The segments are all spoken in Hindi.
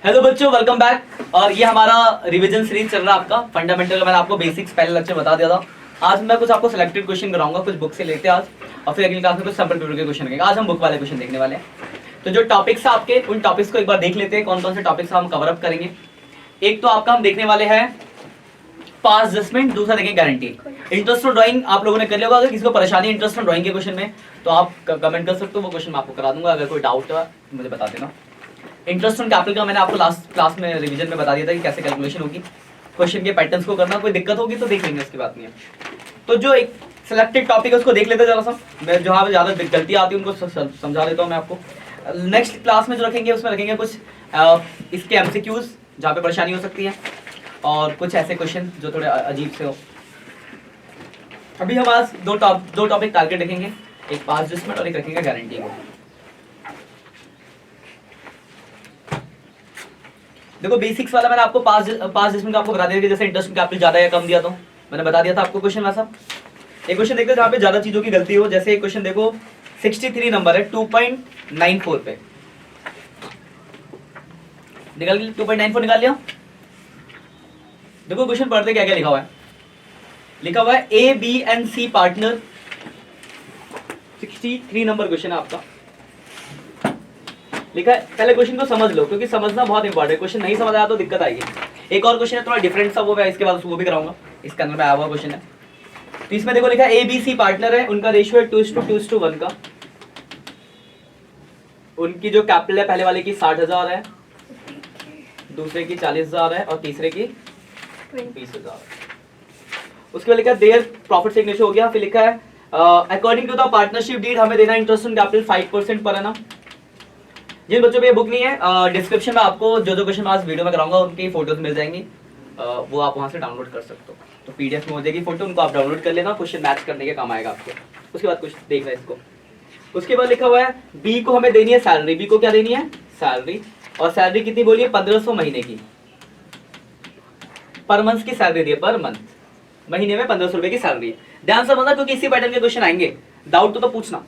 हेलो बच्चों, वेलकम बैक। और ये हमारा रिवीजन सीरीज चल रहा है आपका फंडामेंटल का। मैंने आपको बेसिक्स पहले लेक्चर बता दिया था। आज मैं कुछ आपको सिलेक्टेड क्वेश्चन कराऊंगा, कुछ बुक से लेते आज, और फिर अगली क्लास में कुछ सैंपल पेपर के क्वेश्चन रहेंगे। आज हम बुक वाले क्वेश्चन देखने वाले हैं। तो जो टॉपिक्स है आपके, उन टॉपिक्स को एक बार देख लेते हैं, कौन कौन से टॉपिक्स हम कवर अप करेंगे। एक तो आपका हम देखने वाले हैं पास जजमेंट, दूसरा देखेंगे गारंटी। इंटरेस्ट ऑन ड्राइंग आप लोगों ने कर लिया होगा। अगर किसी को परेशानी इंटरेस्ट ऑन ड्राइंग के क्वेश्चन में तो आप कमेंट कर सकते हो, वो क्वेश्चन मैं आपको करा दूंगा। अगर कोई डाउट है मुझे बता देना। इंटरेस्ट ऑन कैपिटल का मैंने आपको लास्ट क्लास में रिवीजन में बता दिया था कि कैसे कैलकुलेशन होगी, क्वेश्चन के पैटर्न्स को करना। कोई दिक्कत होगी तो देख लेंगे, उसकी बात नहीं है। तो जो एक सिलेक्टेड टॉपिक है उसको देख लेते हैं जरा सा। मैं जहाँ पे ज़्यादा गलती आती है उनको समझा देता हूँ मैं आपको। नेक्स्ट क्लास में जो रखेंगे उसमें रखेंगे कुछ इसके एमसीक्यूज जहाँ पे परेशानी हो सकती है, और कुछ ऐसे क्वेश्चन जो थोड़े अजीब से हो। अभी हम आज दो टॉपिक टारगेट रखेंगे, एक पास जजमेंट और एक रखेंगे गारंटी को। देखो बेसिक्स वाला मैंने आपको पास जजमेंट का आपको बता दिया कि जैसे इंटरेस्ट कैपिटल ज्यादा या कम दिया तो मैंने बता दिया था आपको क्वेश्चन वैसा। एक क्वेश्चन देखते हैं जहाँ पे ज्यादा चीजों की गलती हो। जैसे एक क्वेश्चन देखो 63 नंबर है, 2.94 पे निकाल लिया, 2.94 निकाल लिया। देखो क्वेश्चन पढ़ते क्या क्या लिखा हुआ है। लिखा हुआ है A B and C partner. 63 number question है आपका। लिखा है, पहले क्वेश्चन को समझ लो क्योंकि समझना बहुत इंपॉर्टेंट है। क्वेश्चन नहीं समझ आया तो दिक्कत आएगी। एक और क्वेश्चन है थोड़ा डिफरेंट सा, वो मैं इसके बाद वो भी कराऊंगा। इसके अंदर में आया हुआ क्वेश्चन है। तो इसमें देखो लिखा है ए बी सी पार्टनर है, उनका रेशियो है 2:1 का। उनकी जो कैपिटल है पहले वाले की 60,000 है, दूसरे की 40,000 है और तीसरे की 20,000। उसके बाद लिखा है देयर प्रॉफिट से रेशियो हो गया। फिर लिखा है according to the partnership deed हमें देना interest on capital 5% per annum. जिन बच्चों पे ये बुक नहीं है, डिस्क्रिप्शन में आपको जो क्वेश्चन आज वीडियो में कराऊंगा उनकी फोटोज मिल जाएंगी, वो आप वहां से डाउनलोड कर सकते हो। तो पीडीएफ में हो जाएगी फोटो, उनको आप डाउनलोड कर लेना, क्वेश्चन मैच करने के काम आएगा आपको। उसके बाद कुछ देखना है इसको। उसके बाद लिखा हुआ है बी को हमें देनी है सैलरी। बी को क्या देनी है? सैलरी। और सैलरी कितनी बोली है? 1500 महीने की, पर मंथ की सैलरी दी है, पर मंथ, महीने में 1500 रुपए की सैलरी है। ध्यान से समझना क्योंकि इसी पैटर्न के क्वेश्चन आएंगे, डाउट तो पूछना।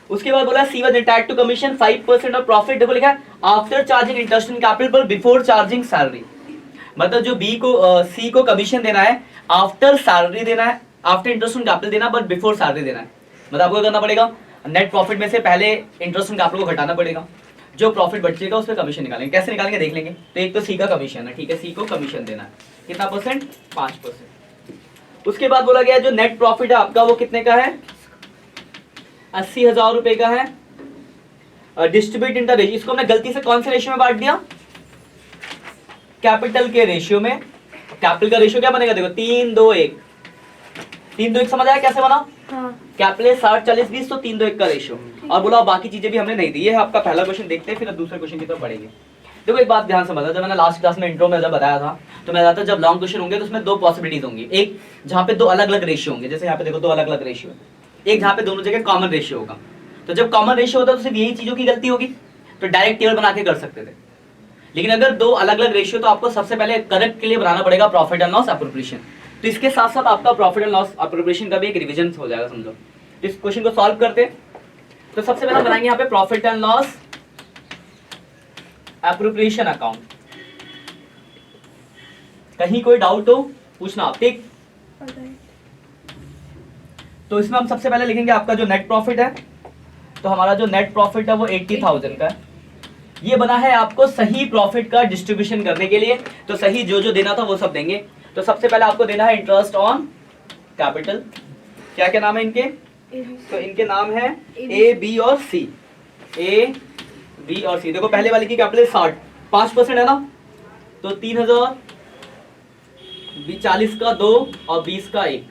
उसके बाद बोला she was entitled to commission 5% of profit. देखो लिखा है after charging interest on capital पर बिफोर चार्जिंग सैलरी। मतलब जो बी को सी को कमीशन देना है, आफ्टर सैलरी देना है, आफ्टर इंटरेस्ट ऑन कैपिटल देना, बट बिफोर सैलरी देना है। मतलब आपको करना पड़ेगा नेट प्रॉफिट में से पहले इंटरेस्ट ऑन कैपिटल को घटाना पड़ेगा, जो प्रॉफिट बचेगा उस पर कमीशन निकालेंगे। कैसे निकालेंगे देख लेंगे। तो एक तो सी का कमीशन है, ठीक है, सी को कमीशन देना है कितना परसेंट? 5%। उसके बाद बोला गया जो नेट प्रॉफिट है आपका वो कितने का है? 80,000 रुपए का है। डिस्ट्रीब्यूट इन द रेशियो, इसको हमने गलती से कौन से रेशियो में बांट दिया? कैपिटल के रेशियो में। कैपिटल का रेशियो क्या बनेगा? देखो 3:2:1। 3:2:1 समझ आया कैसे बना? हाँ। कैपिटल 60-40-20 तो 3:2:1 का रेशियो। और बोला बाकी चीजें भी हमने नहीं दी। ये है आपका पहला क्वेश्चन। देखते हैं फिर दूसरे क्वेश्चन की तरफ बढ़ेंगे। देखो एक बात ध्यान समझना, जब मैंने लास्ट क्लास में इंट्रो में जब बताया था तो मैं बताया था जब लॉन्ग क्वेश्चन होंगे तो उसमें दो पॉसिबिलिटीज होंगी। एक जहाँ पे दो अलग अलग रेशियो होंगे, जैसे यहाँ पे देखो दो अलग अलग रेशियो, एक जहाँ पे दोनों जगह कॉमन रेशियो होगा। तो जब कॉमन रेशियो होता है तो सिर्फ यही चीजों की गलती होगी, तो डायरेक्ट टेबल बना के कर सकते थे। लेकिन अगर दो अलग अलग रेशियो तो आपको सबसे पहले करेक्ट के लिए बनाना पड़ेगा प्रॉफिट एंड लॉस एप्रोप्रिएशन। तो इसके साथ साथ आपका प्रॉफिट एंड लॉस एप्रोप्रिएशन का भी एक रिवीजन हो जाएगा समझो। तो इस क्वेश्चन को सॉल्व करते तो सबसे पहले बनाएंगे यहाँ पे profit and loss appropriation account. कहीं कोई डाउट हो पूछना आप, ठीक? तो इसमें हम सबसे पहले लिखेंगे आपका जो नेट प्रॉफिट है। तो हमारा जो नेट प्रॉफिट है वो 80,000 का है। ये बना है आपको सही प्रॉफिट का डिस्ट्रीब्यूशन करने के लिए। तो सही जो जो देना था वो सब देंगे। तो सबसे पहले आपको देना है इंटरेस्ट ऑन कैपिटल। क्या क्या नाम है इनके? तो इनके नाम है ए बी और सी। ए बी और सी। देखो पहले वाले की कैपिटल 60, 5% है ना, तो 3,000, 40 का 2 और 20 का 1,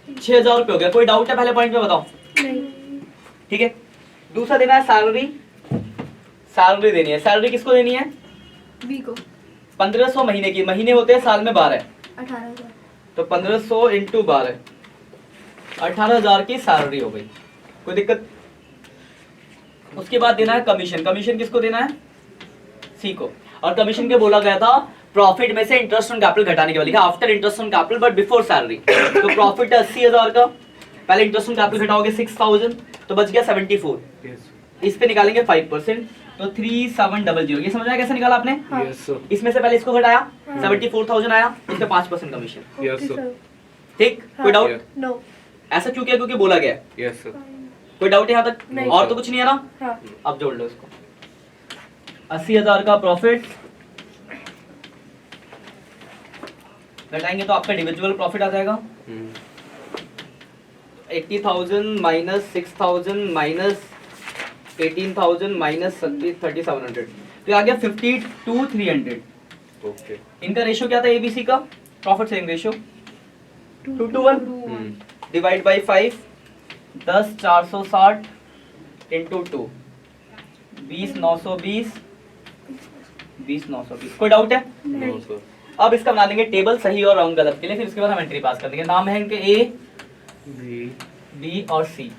6,000 रुपये हो गया। कोई डाउट है पहले पॉइंट में बताओ? नहीं। ठीक है। दूसरा देना है सैलरी। सैलरी देनी है। सैलरी किसको देनी है? बी को। 1500 महीने की, महीने होते हैं साल में 12, 18,000। तो 1500 इंटू 12, 18,000 की सैलरी हो गई। कोई दिक्कत? उसके बाद देना है कमीशन। कमीशन किसको देना है? सी को। और कमीशन के बोला गया था प्रॉफिट में से इंटरेस्ट ऑन कैपिटल घटाने के बाद, लिखा after interest on capital but before salary. तो प्रॉफिट है 80,000 का, पहले इंटरेस्ट ऑन कैपिटल घटाओगे 6,000 तो बच गया 74। इस पे निकालेंगे 5%। तो 3700। ये समझ में आया कैसे निकाला आपने? Yes sir. इसमें से पहले इसको घटाया, हाँ। 74,000 आया, इस पे 5% कमीशन। Yes sir. ठीक, कोई डाउट? नो। ऐसा क्यों किया? क्योंकि बोला गया है। Yes sir. कोई डाउट यहाँ तक? नहीं। और तो कुछ नहीं है ना? हाँ। अब जोड़ लो इसको। 80,000 का प्रॉफिट घटाएंगे तो आपका इंडिविजुअल प्रॉफिट आ जाएगा 80,000 माइनस 6,000 माइनस 18,000 माइनस 3,700, तो आ गया 52,300। ओके। इनका रेशियो क्या था एबीसी का? Profit sharing ratio 2:1 divide by 5, 10 460 into 2, 20 920, 20 920। कोई डाउट है? No sir. अब इसका बना देंगे टेबल सही और रॉन्ग गलत के लिए, फिर उसके बाद हम एंट्री पास कर देंगे। नाम है इनके ए, बी, बी और सी।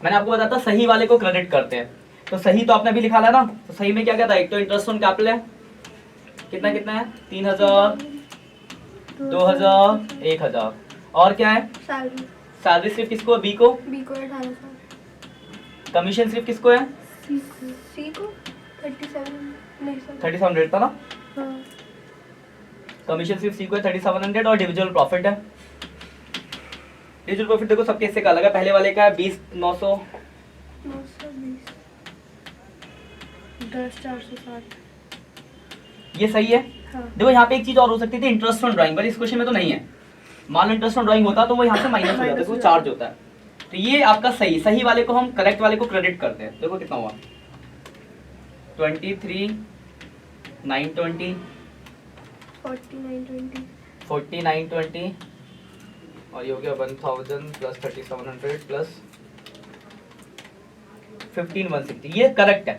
मैंने आपको बताया था सही वाले को क्रेडिट करते हैं, तो सही तो आपने अभी लिखा है ना, तो सही में क्या क्या था? एक तो इंटरेस्ट ऑन कैपिटल है, कितना कितना है? 3,000, 2,000, 1,000। और क्या है? सैलरी। सैलरी सिर्फ किसको है? बी को। बी को 18,000। कमीशन सिर्फ किसको है? सी को 37। नहीं सर। 3,700 था ना? हाँ। कमीशन सिर्फ सी को है 3,700 और डिविजुअल प्रॉफिट है। डिविजुअल प्रॉफिट देखो सबके हिस्से का अलग है। पहले वाले का है 20,900, 920, 10 460। ये सही है। हाँ। देखो यहाँ पे एक चीज और हो सकती थी, इंटरेस्ट ऑन ड्राइंग, पर इस क्वेश्चन में तो नहीं है। मान लो इंटरेस्ट ऑन ड्राइंग होता तो वो यहाँ से माइनस हो जाता है, तो चार्ज होता है। तो ये आपका सही, सही वाले को हम करेक्ट वाले को क्रेडिट करते हैं। देखो कितना हुआ 23 920, 4920, 4920 और ये हो गया 1000 प्लस 3700 प्लस 15160। ये करेक्ट है,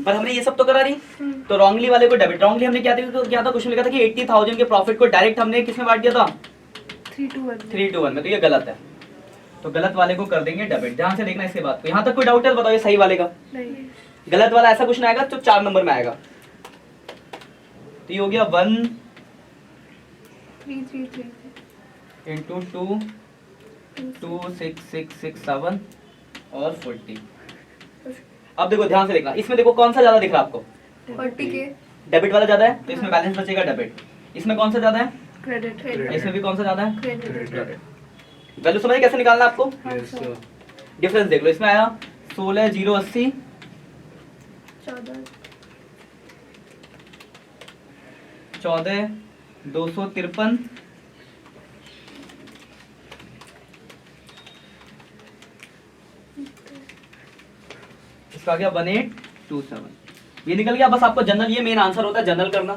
पर हमने ये सब तो करा नहीं। तो रॉन्गली वाले को डेबिट, रॉन्गली हमने क्या था क्वेश्चन लिखा था कि 80,000 के प्रॉफिट को डायरेक्ट हमने किसमें बांट दिया था? 3:1 में। तो ये गलत है, तो गलत वाले को कर देंगे डेबिट। ध्यान से देखना इसके बाद को। यहाँ तक कोई डाउट है? बताओ ये सही वाले का। नहीं। गलत वाला ऐसा क्वेश्चन आएगा तो 4 नंबर में आएगा। तो ये हो गया 1 333 इंटू 2 2 6 6 6 7 और 40। अब देखो ध्यान से देखना, इसमें देखो कौन सा ज्यादा दिख रहा है आपको? 40 के डेबिट वाला ज्यादा है, तो इसमें बैलेंस बचेगा डेबिट। इसमें कौन सा ज्यादा है? क्रेडिट। इसमें भी कौन सा ज्यादा है? क्रेडिट। वैल्यू समझ कैसे निकालना है आपको? Yes sir. डिफरेंस देख लो, इसमें आया 16,080, 14,253, इसका गया 1827। ये निकल गया। बस आपको जनरल, ये मेन आंसर होता है जनरल करना।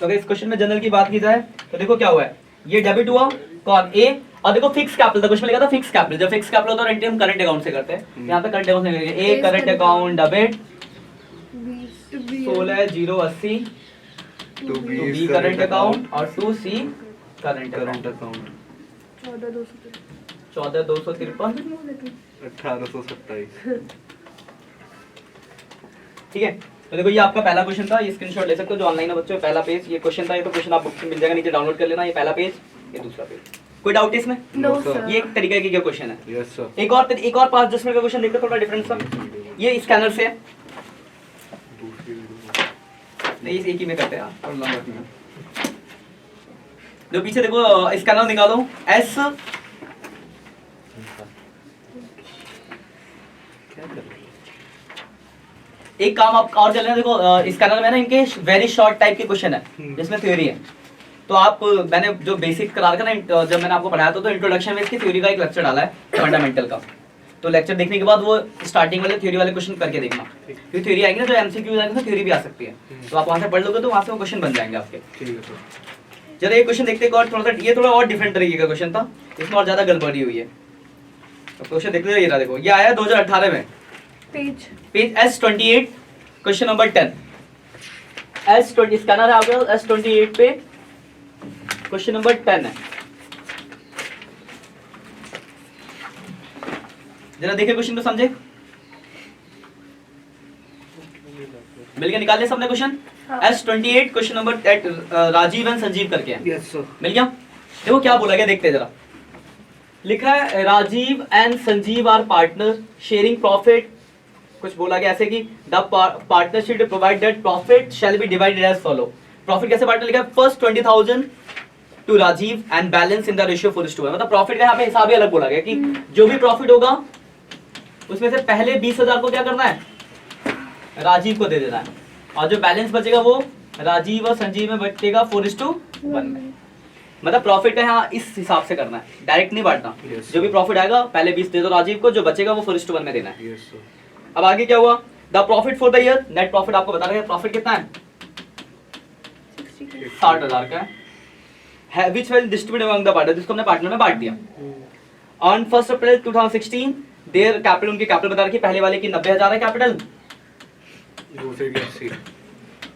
तो अगर इस क्वेश्चन में जनरल की बात की जाए तो देखो क्या हुआ है, ये डेबिट हुआ कौन? ए। और देखो फिक्स कैपिटल था, क्वेश्चन में लिखा था फिक्स कैपिटल। जब फिक्स कैपिटल होता है एंट्री हम करंट अकाउंट से करते हैं, यहाँ पे करंट अकाउंट से करेंगे। A current account debit 16,080 to to B current account और to C current current account. Account 14,253। 1827। ठीक है, तो देखो ये आपका पहला क्वेश्चन था, ये स्क्रीनशॉट ले सकते हो जो ऑनलाइन है बच्चों। पहला पेज ये क्वेश्चन था, ये तो क्वेश्चन आप बुक से मिल जाएगा, नीचे डाउनलोड कर लेना। ये पहला पेज, ये दूसरा पेज। कोई डाउट इसमें? No sir. सर। ये एक तरीके की क्वेश्चन है। Yes sir. एक और 5 10 मिनट का क्वेश्चन देखते हो, थोड़ा डिफरेंस था। ये स्कैनर से है, नहीं इस एक ही में करते हैं और लंबा नहीं है। जो पीछे देखो स्कैनर निकालो, एस एक काम आप और चल रहे हैं। देखो स्कैनर में ना इनके वेरी शॉर्ट टाइप के क्वेश्चन है जिसमें थ्योरी है। तो आप मैंने जो बेसिक करा रखा ना, जब मैंने आपको पढ़ाया था तो इंट्रोडक्शन में इसकी थ्योरी का एक लेक्चर डाला है फंडामेंटल का। तो लेक्चर देखने के बाद वो स्टार्टिंग वाले थ्योरी वाले क्वेश्चन करके देखना, क्योंकि थ्योरी आएगी ना, जो एमसीक्यू आएंगे तो थ्योरी भी आ सकती है। तो आप वहां से पढ़ लोगे तो वहां से वो क्वेश्चन बन जाएंगे आपके। ठीक है सर। चलो एक क्वेश्चन देखते हैं और थोड़ा सा, ये थोड़ा और डिफरेंट तरीके का क्वेश्चन था, इसमें और ज्यादा गड़बड़ी हुई है। तो क्वेश्चन देखते हैं, ये रहा देखो, ये आया 2018 में, page S28 question number 10। S20 scanner है आपका, S28 पे क्वेश्चन नंबर 10 है। जरा देखिए क्वेश्चन को समझे। मिल गया? निकाल लिया सबने question? S28 question number Rajiv and Sanjeev करके है। Yes sir. मिल गया? देखो क्या बोला गया, देखते हैं जरा। लिख रहा है Rajiv and Sanjeev are partner sharing profit, कुछ बोला गया ऐसे कि the partnership provide that profit shall be divided as follow. Profit कैसे बांटना लिखा है, first 20,000 to Rajiv and balance in the ratio 4:1, मतलब प्रॉफिट का यहाँ पे हिसाब ही अलग बोला गया कि जो भी प्रॉफिट होगा उसमें से पहले 20,000 को क्या करना है, राजीव को दे देना है, और जो बैलेंस बचेगा वो राजीव और संजीव में बटेगा 4:1 में। मतलब प्रॉफिट का यहाँ इस हिसाब से करना है, डायरेक्ट नहीं बांटना। Yes, जो भी प्रॉफिट आएगा पहले 20 दे दो राजीव को, जो बचेगा वो 4:1 में देना है। Yes sir. अब आगे क्या हुआ, the profit for the year, net profit आपको बता रहे हैं, प्रॉफिट कितना है 60,000 का है, which will distribute among the partner, जिसको हमने पार्टनर में बांट दिया। ऑन 1 अप्रैल 2016 देयर कैपिटल, उनकी कैपिटल बता रखी, पहले वाले की 90,000 है कैपिटल, दूसरे की 80,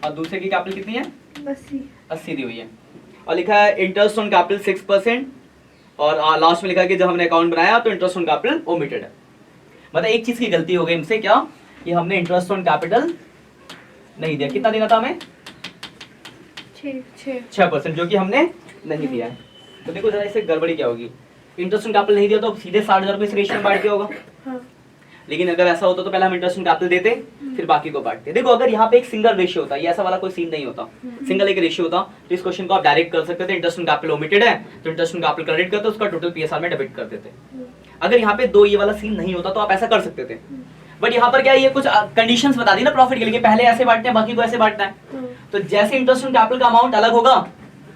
और दूसरे की कैपिटल कितनी है 80 दी हुई है। और लिखा है इंटरेस्ट ऑन कैपिटल 6%, और लास्ट में लिखा है कि जब हमने अकाउंट बनाया तो इंटरेस्ट ऑन कैपिटल ओमिटेड है। मतलब एक चीज की गलती हो गई हमसे, क्या कि हमने इंटरेस्ट ऑन कैपिटल नहीं दिया, कितना देना था हमें 6%, जो कि हमने नहीं दिया है। तो देखो जरा इससे गड़बड़ी क्या होगी, इंटरेस्ट ऑन कैपिटल नहीं दिया तो सीधे 60,000 रुपये इस रेशियो में बांट दिया होगा। हाँ लेकिन अगर ऐसा होता तो पहले हम इंटरेस्ट ऑन कैपिटल देते फिर बाकी को बांटते। देखो अगर यहाँ पे एक सिंगल रेशियो होता, ये ऐसा वाला कोई सीन नहीं होता, सिंगल एक रेशियो होता तो इस क्वेश्चन को आप डायरेक्ट कर सकते थे, इंटरेस्ट ऑन कैपिटल ओमिटेड है तो इंटरेस्ट ऑन कैपिटल क्रेडिट करते, उसका टोटल पीएसआर में डेबिट कर देते। अगर यहाँ पे दो ये वाला सीन नहीं होता तो आप ऐसा कर सकते थे, बट यहाँ पर क्या है, ये कुछ कंडीशंस बता दी ना प्रॉफिट के लिए, पहले ऐसे बांटते हैं बाकी को ऐसे बांटना है। तो जैसे इंटरेस्ट ऑन कैपिटल का अमाउंट अलग होगा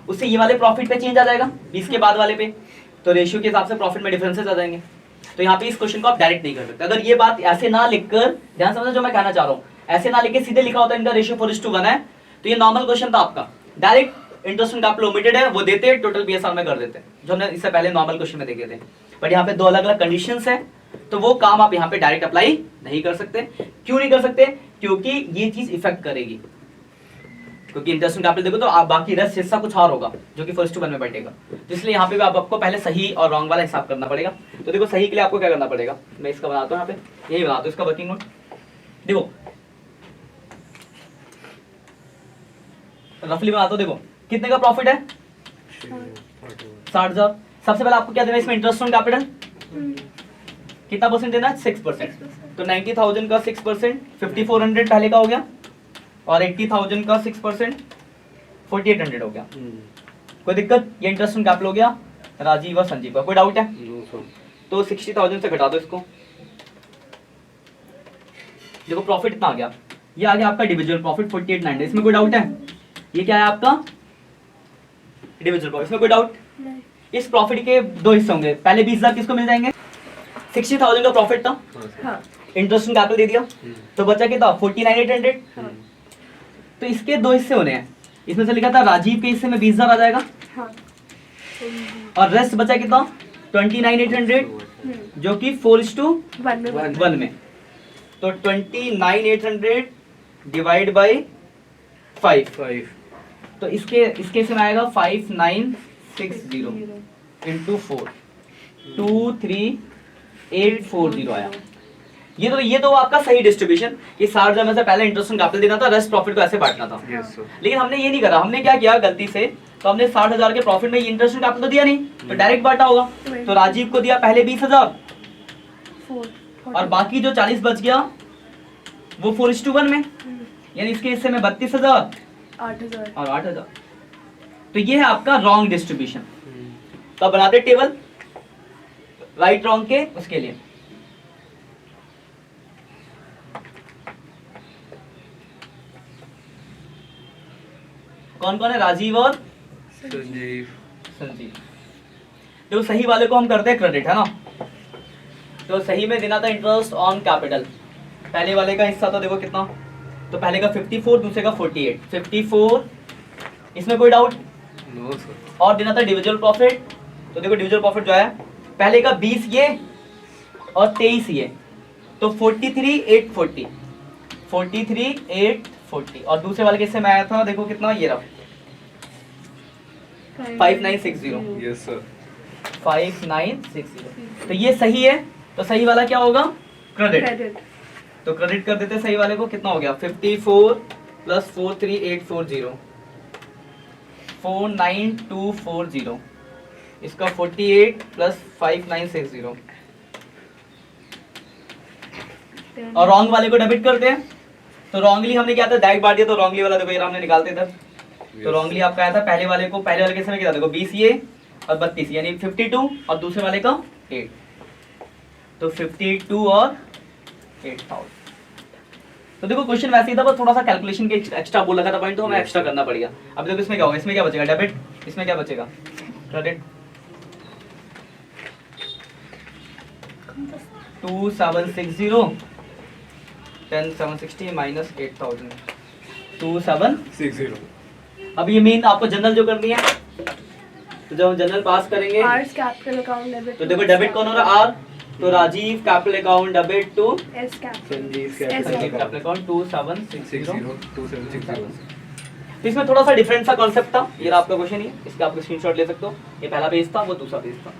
उससे ये वाले प्रॉफिट पे चेंज आ जाएगा 20 के बाद वाले पे, तो रेशियो के हिसाब से प्रॉफिट में डिफरेंसेस आ जाएंगे। तो यहाँ पे इस क्वेश्चन को आप डायरेक्ट नहीं कर सकते। अगर ये बात ऐसे ना लिखकर, ध्यान समझना जो मैं कहना चाह रहा हूँ, ऐसे ना लिख के सीधे लिखा होता है इनका रेशियो 4:1 है, तो ये नॉर्मल क्वेश्चन था आपका, direct interest on capital omitted है वो देते, टोटल पीएसआर में कर देते, जो हमने इससे पहले नॉर्मल क्वेश्चन में देखे थे। बट यहाँ पे दो अलग अलग कंडीशंस है, तो वो काम आप यहाँ पे डायरेक्ट अप्लाई नहीं कर सकते। क्यों नहीं कर सकते, क्योंकि ये चीज इफेक्ट करेगी, क्योंकि इंटरेस्ट ऑन कैपिटल देखो तो आप बाकी रेस्ट हिस्सा कुछ और होगा जो कि 4:1 में बटेगा, तो इसलिए यहाँ पे भी आपको पहले सही और रॉन्ग वाला हिसाब करना पड़ेगा। तो देखो सही के लिए आपको क्या करना पड़ेगा, मैं इसका बनाता हूँ यहाँ पे, यही बनाता हूँ इसका वर्किंग नोट। देखो रफली बनाता हूँ, देखो कितने का प्रॉफिट है 60,000। सबसे पहले आपको क्या देना है इसमें, इंटरेस्ट ऑन कैपिटल कितना परसेंट देना है 6%, तो 90,000 का 6% 5,400 पहले का हो गया, और 80,000 का 6% 4,800 हो गया। कोई दिक्कत, ये इंटरेस्ट ऑन कैपिटल हो गया राजीव और संजीव का, कोई डाउट है? तो 60,000 से घटा दो इसको, देखो प्रॉफिट इतना आ गया, ये आ गया आपका इंडिविजुअल प्रॉफिट 4,890, इसमें कोई डाउट है? ये क्या है आपका इंडिविजुअल प्रॉफिट, इसमें कोई डाउट? इस प्रॉफिट के दो हिस्से होंगे, पहले 20,000 किसको मिल जाएंगे, 60,000 का प्रॉफिट था, इंटरेस्ट ऑन कैपिटल दे दिया, तो बचा कितना 49,800। तो इसके दो हिस्से होने हैं, इसमें से लिखा था राजीव के हिस्से में 20,000 आ जाएगा, और रेस्ट बचा कितना 29,800, जो कि 4:1 में, तो 29,800 डिवाइड बाई 5, तो इसके हिस्से में आएगा 5,960 इंटू 4, 2,3,840 आया। ये तो आपका सही डिस्ट्रीब्यूशन, कि 60,000 में से पहले इंटरेस्ट ऑन कैपिटल देना था, रेस्ट प्रॉफिट को ऐसे बांटना था। लेकिन हमने ये नहीं करा, हमने क्या किया गलती से, तो हमने 60,000 के प्रॉफिट में इंटरेस्ट ऑन कैपिटल तो दिया नहीं, तो डायरेक्ट बांटा होगा, तो राजीव को दिया पहले 20,000, और बाकी जो 40 बच गया वो 4:1 में, यानी इसके हिस्से में 32,000 और 8,000। तो ये है आपका रॉन्ग डिस्ट्रीब्यूशन। तो बनाते टेबल राइट रॉन्ग के उसके लिए। कौन कौन है, राजीव और संजीव। तो सही वाले को हम करते हैं क्रेडिट, है ना, तो सही में देना था इंटरेस्ट ऑन कैपिटल, पहले वाले का हिस्सा तो देखो कितना, तो पहले का 54, दूसरे का 48, 54, इसमें कोई डाउट? No sir. और देना था डिविजुअल प्रॉफिट, तो देखो डिविजुअल प्रॉफिट जो है पहले का 20 ये और 23 ये, तो 43,840, 43,840, और दूसरे वाले के हिस्से में आया था देखो कितना, ये रहा 5,960, यस सर 5,960, तो ये सही है, तो सही वाला क्या होगा, क्रेडिट, तो क्रेडिट कर देते सही वाले को, कितना हो गया 54 प्लस 43,840, 49,240, इसका 48 प्लस 5960 और रॉन्ग वाले को डेबिट करते हैं। तो रॉन्गली हमने क्या था, डायरेक्ट बांट दिया, तो रॉन्गली वाला देखो ये हमने निकालते थे। तो रॉन्गली आपका आया था पहले वाले के समय क्या था, देखो 20 ये और 32 यानी 52 और दूसरे वाले का 8, तो 52 और 8000। तो देखो क्वेश्चन वैसे ही था, बस थोड़ा सा कैलकुलेशन के एक्स्ट्रा बोल लगा था पॉइंट, तो हमें एक्स्ट्रा करना पड़ेगा। अब देखो इसमें क्या होगा, इसमें क्या बचेगा डेबिट, इसमें क्या बचेगा क्रेडिट। 2760 10760 माइनस 8000 2760। अब ये मेन आपको जनरल जो करनी है, तो जब हम जनरल पास करेंगे आर्स कैपिटल अकाउंट डेबिट, तो देखो डेबिट कौन हो रहा है आर, तो Rajiv capital account debit to S capital Sanjeev capital account 2760। 2760। तो इसमें थोड़ा सा डिफरेंट सा कॉन्सेप्ट था, ये आपका क्वेश्चन ही है, इसका आप स्क्रीनशॉट ले सकते हो। ये पहला पेज था, वो दूसरा पेज था।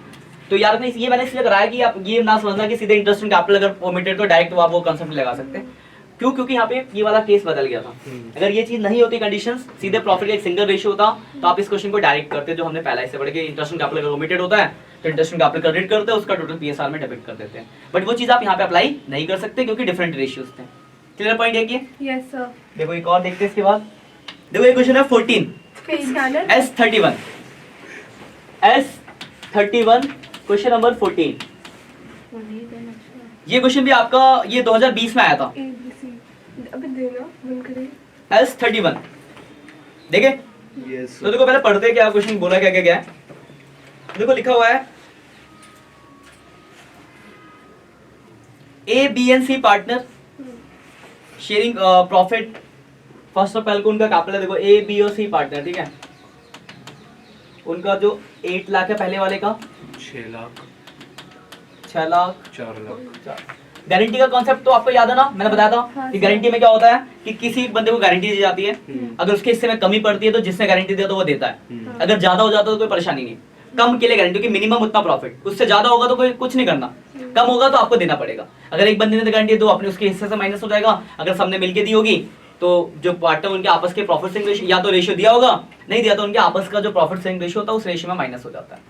तो यार अपने ये मैंने इसलिए कराया कि आप ये ना समझना कि सीधे इंटरेस्ट कैपिटल अगर ओमिटेड तो डायरेक्ट आप वो कॉन्सेप्ट लगा सकते हैं। क्यों, क्योंकि यहाँ पे ये वाला केस बदल गया था। अगर ये चीज नहीं होती कंडीशंस, सीधे प्रॉफिट का एक सिंगल रेशियो होता, तो आप इस क्वेश्चन को डायरेक्ट करते जो हमने पहला इससे पढ़ा कि इंटरेस्ट कैपिटल अगर ओमिटेड होता है तो इंटरेस्ट कैपिटल क्रेडिट करते हैं, उसका टोटल पीएसआर में डेबिट कर देते हैं। बट वो चीज आप यहाँ पे अप्लाई नहीं कर सकते क्योंकि डिफरेंट रेशियोज थे। क्लियर पॉइंट है कि यस सर। देखो एक और देखते हैं इसके बाद। देखो ये क्वेश्चन है 14 स्कैनर S31 क्वेश्चन नंबर 14। ये क्वेश्चन भी आपका ये 2020 में आया था। ABC अबे देना बंद करें। S31 देखे। यस तो देखो पहले पढ़ते हैं क्या क्वेश्चन बोला, क्या क्या क्या है। देखो लिखा हुआ है A, B and C partner sharing profit. First of पहले को उनका कैपिटल देखो A, B और C पार्टनर, ठीक है। उनका जो 8 लाख है पहले वाले का, 6 लाख 6 लाख 4 लाख। गारंटी का कॉन्सेप्ट तो आपको याद है ना, मैंने बताया था हाँ, कि गारंटी में क्या होता है कि किसी बंदे को गारंटी दी जाती है, अगर उसके हिस्से में कमी पड़ती है तो जिसने गारंटी दिया तो वो देता है, अगर ज्यादा हो जाता है तो कोई परेशानी नहीं। कम के लिए गारंटी कि मिनिमम उतना प्रॉफिट, उससे ज्यादा होगा तो कोई कुछ नहीं करना, कम होगा तो आपको देना पड़ेगा। अगर एक बंदे ने गारंटी तो अपने उसके हिस्से से माइनस हो जाएगा, अगर सबने मिलके दी होगी तो जो पार्टनर उनके आपस के प्रॉफिट शेयरिंग रेशियो या तो रेशियो दिया होगा, नहीं दिया तो उनके आपस का जो प्रॉफिट शेयरिंग रेशियो होता है उस रेशियो में माइनस हो जाता है।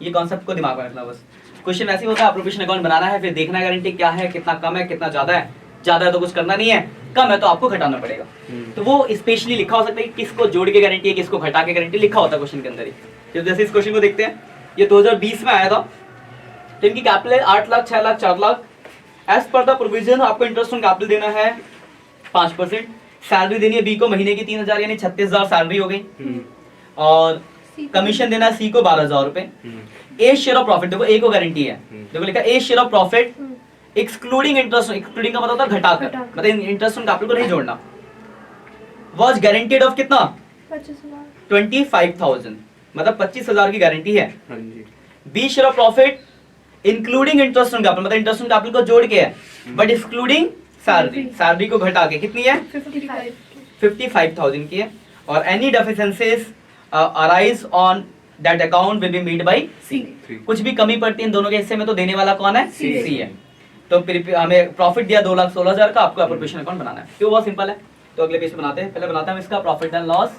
ये कॉन्सेप्ट को दिमाग में रखना बस। क्वेश्चन ऐसे ही होता है, एप्रोप्रिएशन अकाउंट बनाना है, फिर देखना है गारंटी क्या है, कितना कम है, कितना ज्यादा है। ज्यादा है तो कुछ करना नहीं है, कम है तो आपको घटाना पड़ेगा। तो वो स्पेशली लिखा हो सकता है कि किसको जोड़ के गारंटी है, किसको घटा के गारंटी, लिखा होता है क्वेश्चन के अंदर ही। तो जैसे इस क्वेश्चन को देखते हैं, ये 2020 में आया था। तो इनकी कैपिटल है 8 lakh 6 lakh 4 lakh. As per the provision आपको इंटरेस्ट ऑन कैपिटल देना है 5%। सैलरी देनी है बी को महीने की 3000 यानी 36,000 सैलरी हो गई, और कमीशन देना है सी को 12,000 रुपए। ए शेयर ऑफ प्रॉफिट, देखो ए को गारंटी है, देखो लिखा A share of profit excluding interest, excluding का मतलब होता है घटाकर, मतलब इंटरेस्ट ऑन कैपिटल को नहीं जोड़ना। वाज गारंटीड ऑफ कितना 25,000, मतलब 25,000 की गारंटी है। हाँ जी। B share of profit including interest on capital, मतलब इंटरेस्ट ऑन कैपिटल को जोड़ के है, बट एक्सक्लूडिंग सैलरी, सैलरी को घटा के कितनी है 55,000 की है। और any deficiencies arise on that account will be made by C. कुछ भी कमी पड़ती है इन दोनों के हिस्से में तो देने वाला कौन है, सी है। तो हमें प्रॉफिट दिया 2,16,000 का, आपको एप्रोप्रिएशन अकाउंट बनाना है। क्यों, बहुत सिंपल है। तो अगले पेज पे बनाते हैं, पहले बनाते हैं इसका profit and loss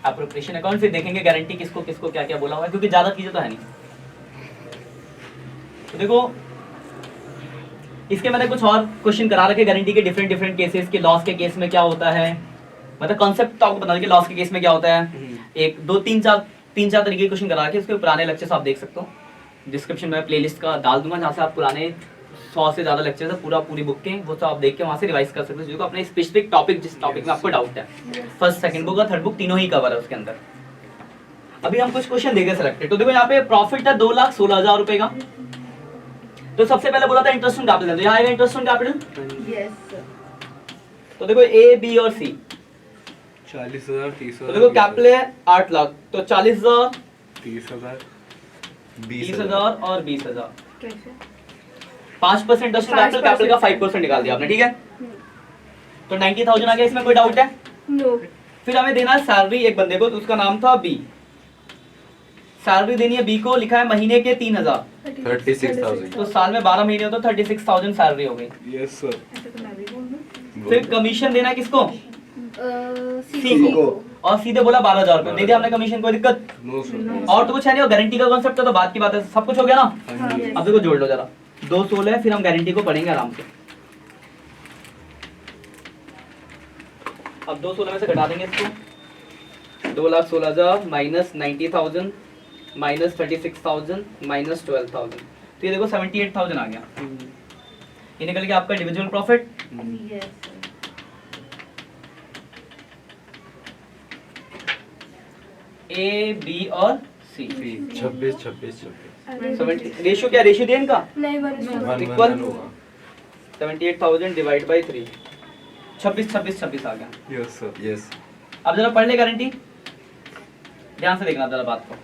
appropriation account, फिर देखेंगे गारंटी किसको किसको क्या क्या बोला हुआ है, क्योंकि ज्यादा चीजें तो है नहीं। तो देखो इसके मैंने कुछ और क्वेश्चन करा रखे गारंटी के, डिफरेंट डिफरेंट केसेस के। लॉस के केस में क्या होता है, मतलब कॉन्सेप्ट तो आपको बता दें कि लॉस के केस में क्या होता है। एक दो तीन चार तरीके के क्वेश्चन करा रखे, उसके पुराने लेक्चर्स आप देख सकते हो। डिस्क्रिप्शन में प्लेलिस्ट का डाल दूंगा जहाँ से आप पुराने 100 से ज्यादा लेक्चर्स है पूरी बुक के, वो तो आप देख के वहाँ से रिवाइज कर सकते हो, जो अपने स्पेसिफिक टॉपिक, जिस टॉपिक में आपको डाउट है। फर्स्ट सेकंड बुक और थर्ड बुक तीनों ही कवर है उसके अंदर। अभी हम कुछ क्वेश्चन देखे सिलेक्टेड। तो देखो यहाँ पे प्रॉफिट है 2,16,000 रुपए का। तो सबसे पहले बोला था इंटरेस्ट ऑन कैपिटल, तो यहाँ आएगा इंटरेस्ट ऑन कैपिटल। यस। तो देखो ए बी और सी, 40,000 30,000। तो देखो कैपिटल है 8 लाख, तो 40,000 30,000 20,000 और 20,000। कैसे 5% इंटरेस्ट ऑन कैपिटल, कैपिटल का 5% निकाल दिया आपने, ठीक है। तो 90,000 आ गया, इसमें कोई डाउट है। नो। फिर हमें देना है सैलरी एक बंदे को, तो उसका नाम था बी। सैलरी देनी है बी को, लिखा है महीने के 3,000, 36,000। तो साल में 12 महीने हो तो 36,000 सैलरी हो गई। Yes sir. ऐसे तो मैं भी बोल दूं। फिर कमीशन देना है किसको, सी सी को, और सीधे बोला 12,000 रुपए दे दिया हमने कमीशन, कोई दिक्कत? No sir. और तो कुछ है नहीं, और गारंटी का कॉन्सेप्ट है तो बात की बात है, सब कुछ हो गया ना। हाँ जी। अब देखो जोड़ लो जरा, 216 फिर हम गारंटी को पढ़ेंगे आराम से। अब 216 में से घटा देंगे इसको, 2,16,000 माइनस 90,000 माइनस 36,000 माइनस 12,000, तो ये देखो 78,000 आ गया। ये निकल गया आपका इंडिविजुअल प्रॉफिट। ए बी और सी। 26 रेशियो क्या, रेशियो दिया इनका नहीं 1 इक्वल 78,000 डिवाइड बाई 3, 26 आ गया। Yes sir. यस। अब जरा पढ़ ले गारंटी, ध्यान से देखना जरा बात को।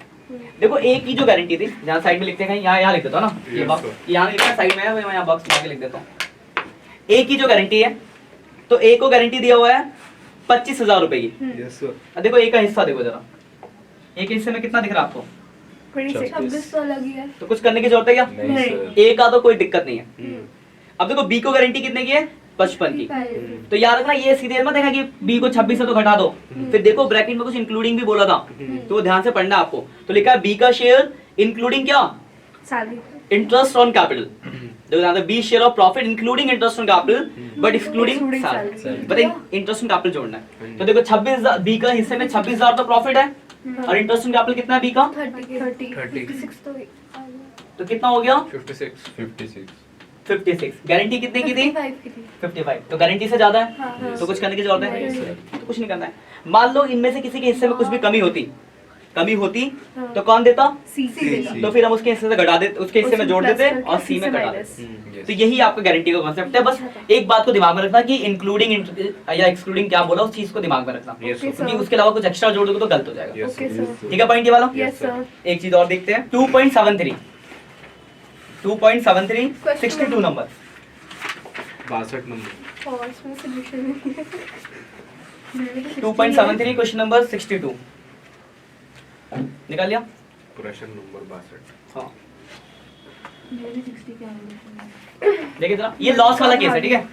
देखो ए की जो गारंटी थी, जहाँ साइड में लिखते हैं, यहाँ लिख देता हूँ ना, ये Yes, बॉक्स sir. यहाँ लिखा है साइड में है, मैं यहाँ बॉक्स में आके लिख देता हूँ। ए की जो गारंटी है, तो ए को गारंटी दिया हुआ है 25,000 रुपए की। Yes sir. अब देखो ए का हिस्सा देखो जरा, ए के हिस्से में कितना दिख रहा है आपको? 26 तो अलग ही है। तो कुछ करने की जरूरत है क्या? नहीं सर। ए का तो कोई दिक्कत नहीं है। हम्म। अब देखो बी को गारंटी कितने की है? 55 की। तो याद रखना, ये सीधे मत देखा कि बी को 26 से तो घटा दो, फिर देखो ब्रैकेट में कुछ इंक्लूडिंग भी बोला था, तो वो ध्यान से पढ़ना आपको। तो लिखा है बी का शेयर इंक्लूडिंग क्या? सारी इंटरेस्ट ऑन कैपिटल। देखो ध्यान से, B share of profit including interest on capital but excluding Excluding salary, salary. But interest on capital जोड़ना है। तो देखो 26 बी का हिस्से में 26,000 तो प्रॉफिट है, और इंटरेस्ट ऑन कैपिटल कितना है बी का? 30 30. 56 तो तो कितना हो गया? 56 56। गारंटी कितने की थी? 55 की थी। 55। तो गारंटी से ज्यादा है, हाँ। तो कुछ करने की जरूरत नहीं है? सर। तो कुछ नहीं करना है। मान लो इनमें से किसी के हिस्से में कुछ भी कमी होती हाँ। तो कौन देता? सी देगा। तो फिर हम उसके हिस्से से घटा देते, उसके हिस्से में जोड़ प्लस देते करके और सी C में से घटा माइनस। देते। तो यही आपका गारंटी का कॉन्सेप्ट है। बस एक बात को दिमाग में रखना कि इंक्लूडिंग या एक्सक्लूडिंग क्या बोला, उस चीज को दिमाग में रखना, यस Okay, क्योंकि sir. उसके अलावा कुछ एक्स्ट्रा जोड़ दोगे तो गलत हो जाएगा। Yes Okay, sir. ठीक है पॉइंट ये वाला। Yes sir. एक चीज और देखते हैं, 2.73 62 नंबर। 62 नंबर। और इसमें सॉल्यूशन नहीं है। 2.73 क्वेश्चन नंबर 62 निकाल लिया? प्रश्न नंबर 62। हाँ देखिए जरा, ये लॉस वाला केस है, ठीक है?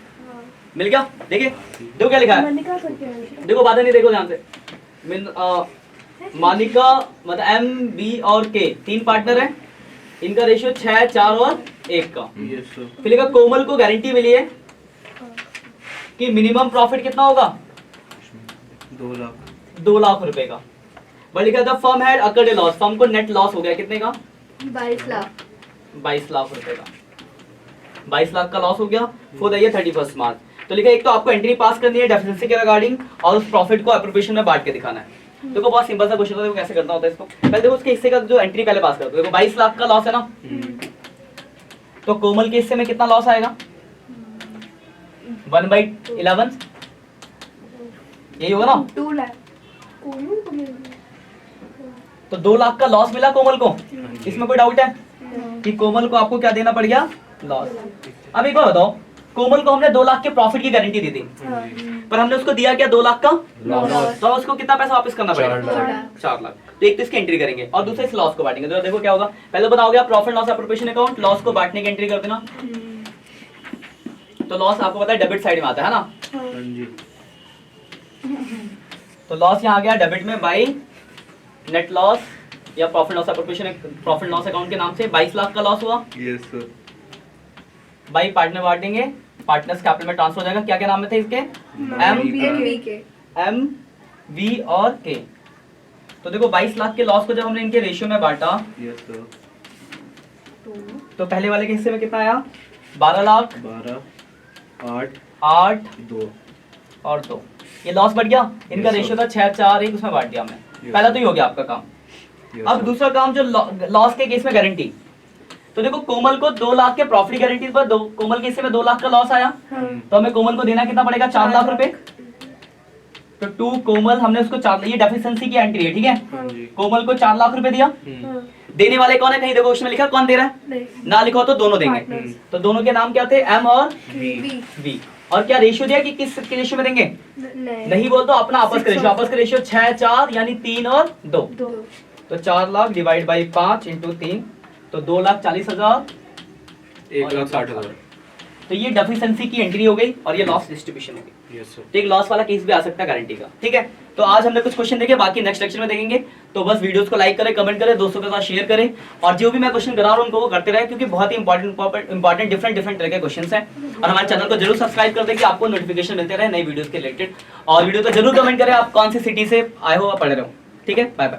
मिल गया? देखिए देखो क्या लिखा है, मनिका करके आए। देखो बातें नहीं, देखो ध्यान से। मानिका मतलब एम बी और के 3 पार्टनर है, इनका रेशियो 6 4 और 1 का। Yes sir. फिर लिखा कोमल को गारंटी मिली है कि मिनिमम प्रॉफिट कितना होगा? 2 लाख। 2 लाख रुपए का। बट लिखा था firm had occurred A loss, firm को नेट लॉस हो गया कितने का? 22 लाख। 22 लाख रुपए का। 22 लाख का लॉस हो गया फॉर द ईयर 31 मार्च। तो लिखा एक तो आपको एंट्री पास करनी है डेफिशिएंसी के रिगार्डिंग, और उस प्रॉफिट को एप्रोप्रिएशन में बांट के दिखाना है। देखो बहुत सिंपल सा क्वेश्चन है, देखो कैसे करना होता है इसको। पहले देखो उसके हिस्से का जो एंट्री पहले पास कर दो। देखो 22 लाख का लॉस है ना, तो कोमल के हिस्से में कितना लॉस आएगा? 1/11 यही होगा ना। 2 लाख। कोमल को मिल गया। तो 2 लाख का लॉस मिला कोमल को, इसमें कोई डाउट है कि कोमल को आपको क्या देना पड़ गया? लॉस। अब एक बार बताओ, कोमल को हमने 2 लाख के प्रॉफिट की गारंटी दी थी, पर हमने उसको दिया क्या? 2 लाख का लॉस। तो उसको कितना पैसा वापस करना पड़ेगा? 4 लाख। तो एक तो इसकी एंट्री करेंगे और दूसरे इस लॉस को बांटेंगे। तो देखो क्या होगा, पहले बताओगे आप profit loss appropriation account, loss को बांटने की एंट्री कर देना। तो लॉस आपको पता है डेबिट साइड में आता है ना, हाँ जी। तो लॉस यहाँ आ गया डेबिट में बाई नेट लॉस या profit loss appropriation, profit loss account के नाम से 22 लाख का लॉस हुआ। Yes sir. बाई पार्टनर बांटेंगे, पार्टनर्स कैपिटल में ट्रांसफर हो जाएगा। क्या क्या नाम में थे इसके? एम वी और के। तो देखो 22 लाख के लॉस को जब हमने इनके रेशियो में बांटा, यस सर। तो पहले वाले के हिस्से में कितना आया? 12 लाख 12 8 8 2। और 2। ये लॉस बढ़ गया, इनका Yes, रेशियो था 6 4 1, उसमें बांट दिया हमने। Yes, पहला तो ये हो गया आपका काम। Yes, अब sir. दूसरा काम जो लॉस के केस में गारंटी, तो देखो कोमल को 2 लाख के प्रॉफिट गारंटी पर कोमल के हिस्से में 2 लाख का लॉस आया, तो हमें कोमल को देना कितना पड़ेगा? 4 लाख रुपए। तो 2 कोमल, हमने उसको 4, ये डेफिशिएंसी की एंट्री है, ठीक है? हाँ जी। कोमल को 4 लाख रुपए दिया। देने वाले कौन है? कहीं देखो उसमें लिखा, कौन दे रहा है? ना लिखा हो तो दोनों देंगे। Partners. तो दोनों के नाम क्या थे? एम और वी। वी। और क्या रेशियो दिया कि किस के रेशियो में देंगे? नहीं बोल तो अपना आपस का रेशियो, आपस का रेशियो 6 4 यानी 3 और 2। तो 4 लाख डिवाइड बाई 5 इंटू 3, तो 2,40,000 1,60,000। तो ये डेफिशिएंसी की एंट्री हो गई और ये लॉस डिस्ट्रीब्यूशन हो गई। Yes sir. तो एक लॉस वाला केस भी आ सकता है गारंटी का, ठीक है। तो आज हमने कुछ क्वेश्चन देखे, बाकी नेक्स्ट लेक्चर में देखेंगे। तो बस वीडियोस को लाइक करें, कमेंट करें, दोस्तों के साथ शेयर करें, और जो भी मैं क्वेश्चन करा रहा हूं उनको वो करते रहे, क्योंकि बहुत ही इंपॉर्टेंट डिफरेंट तरह के क्वेश्चंस हैं। और हमारे चैनल को जरूर सब्सक्राइब कर दें कि आपको नोटिफिकेशन मिलते रहे नई वीडियोस के रिलेटेड। और वीडियो को जरूर कमेंट करें आप कौन सी सिटी से आए हो और पढ़ रहे हो, ठीक है। Bye bye.